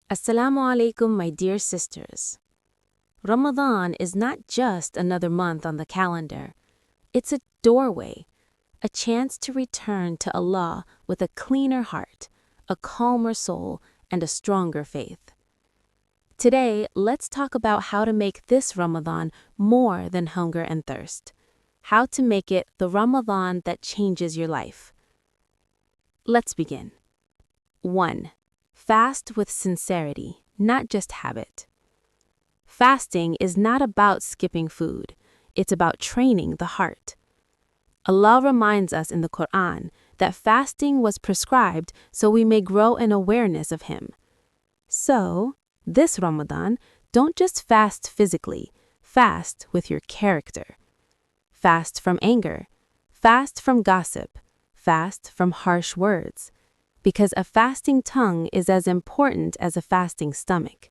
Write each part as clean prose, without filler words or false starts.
Assalamu alaikum, my dear sisters. Ramadan is not just another month on the calendar. It's a doorway, a chance to return to Allah with a cleaner heart, a calmer soul, and a stronger faith. Today, let's talk about how to make this Ramadan more than hunger and thirst. How to make it the Ramadan that changes your life. Let's begin. 1. Fast with sincerity, not just habit. Fasting is not about skipping food. It's about training the heart. Allah reminds us in the Qur'an that fasting was prescribed so we may grow in awareness of Him. So, this Ramadan, don't just fast physically, fast with your character. Fast from anger, fast from gossip, fast from harsh words. Because a fasting tongue is as important as a fasting stomach.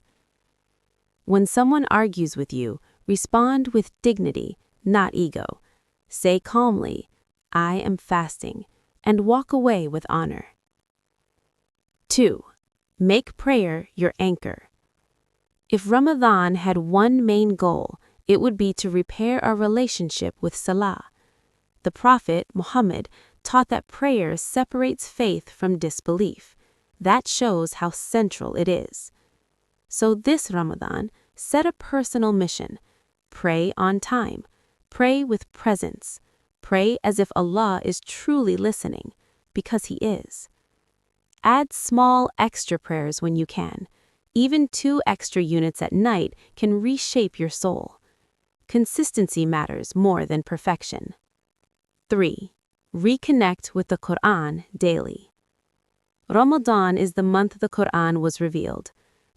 When someone argues with you, respond with dignity, not ego. Say calmly, "I am fasting," and walk away with honor. 2. Make prayer your anchor. If Ramadan had one main goal, it would be to repair our relationship with Salah. The Prophet, Muhammad, taught that prayer separates faith from disbelief. That shows how central it is. So this Ramadan, set a personal mission. Pray on time. Pray with presence. Pray as if Allah is truly listening, because He is. Add small extra prayers when you can. Even 2 extra units at night can reshape your soul. Consistency matters more than perfection. 3. Reconnect with the Qur'an daily. Ramadan is the month the Qur'an was revealed,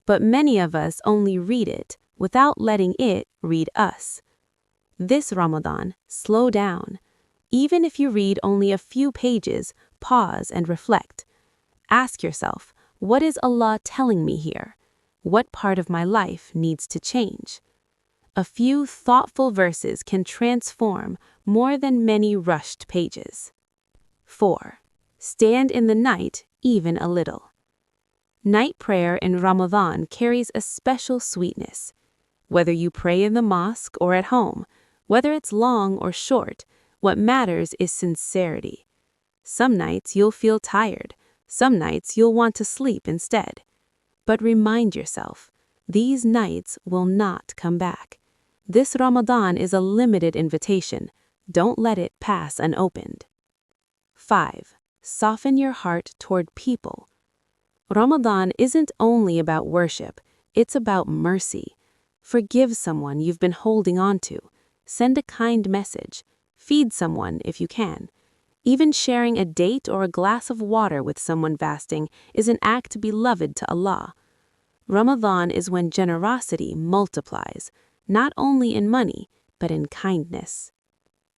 but many of us only read it without letting it read us. This Ramadan, slow down. Even if you read only a few pages, pause and reflect. Ask yourself, what is Allah telling me here? What part of my life needs to change? A few thoughtful verses can transform more than many rushed pages. 4. Stand in the night even a little. Night prayer in Ramadan carries a special sweetness. Whether you pray in the mosque or at home, whether it's long or short, what matters is sincerity. Some nights you'll feel tired, some nights you'll want to sleep instead. But remind yourself, these nights will not come back. This Ramadan is a limited invitation. Don't let it pass unopened. 5. Soften your heart toward people. Ramadan isn't only about worship, it's about mercy. Forgive someone you've been holding on to. Send a kind message. Feed someone if you can. Even sharing a date or a glass of water with someone fasting is an act beloved to Allah. Ramadan is when generosity multiplies, not only in money, but in kindness.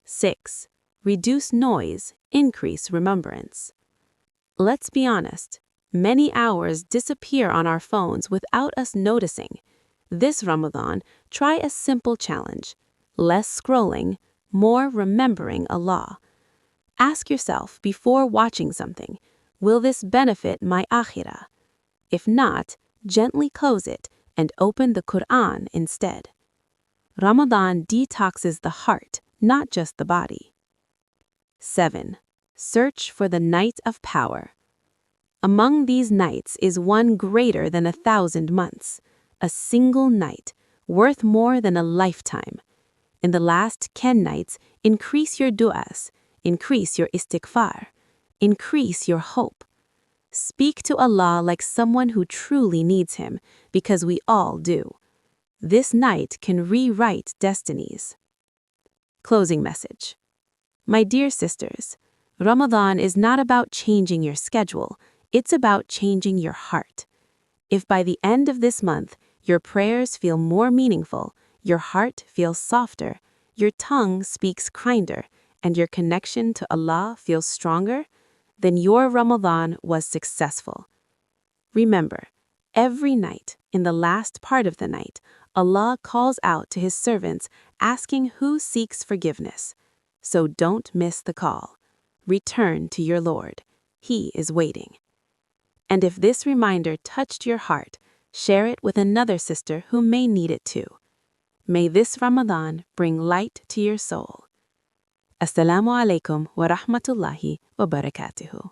6. Reduce noise, increase remembrance. Let's be honest, many hours disappear on our phones without us noticing. This Ramadan, try a simple challenge. Less scrolling, more remembering Allah. Ask yourself before watching something, will this benefit my akhirah? If not, gently close it and open the Qur'an instead. Ramadan detoxes the heart, not just the body. 7. Search for the night of power. Among these nights is one greater than 1,000 months, a single night, worth more than a lifetime. In the last 10 nights, increase your du'as, increase your istighfar, increase your hope. Speak to Allah like someone who truly needs Him, because we all do. This night can rewrite destinies. Closing message. My dear sisters, Ramadan is not about changing your schedule, it's about changing your heart. If by the end of this month, your prayers feel more meaningful, your heart feels softer, your tongue speaks kinder, and your connection to Allah feels stronger, then your Ramadan was successful. Remember, every night, in the last part of the night, Allah calls out to His servants asking who seeks forgiveness. So don't miss the call. Return to your Lord. He is waiting. And if this reminder touched your heart, Share it with another sister who may need it too. May this Ramadan bring light to your soul. Assalamu alaikum wa rahmatullahi wa barakatuhu.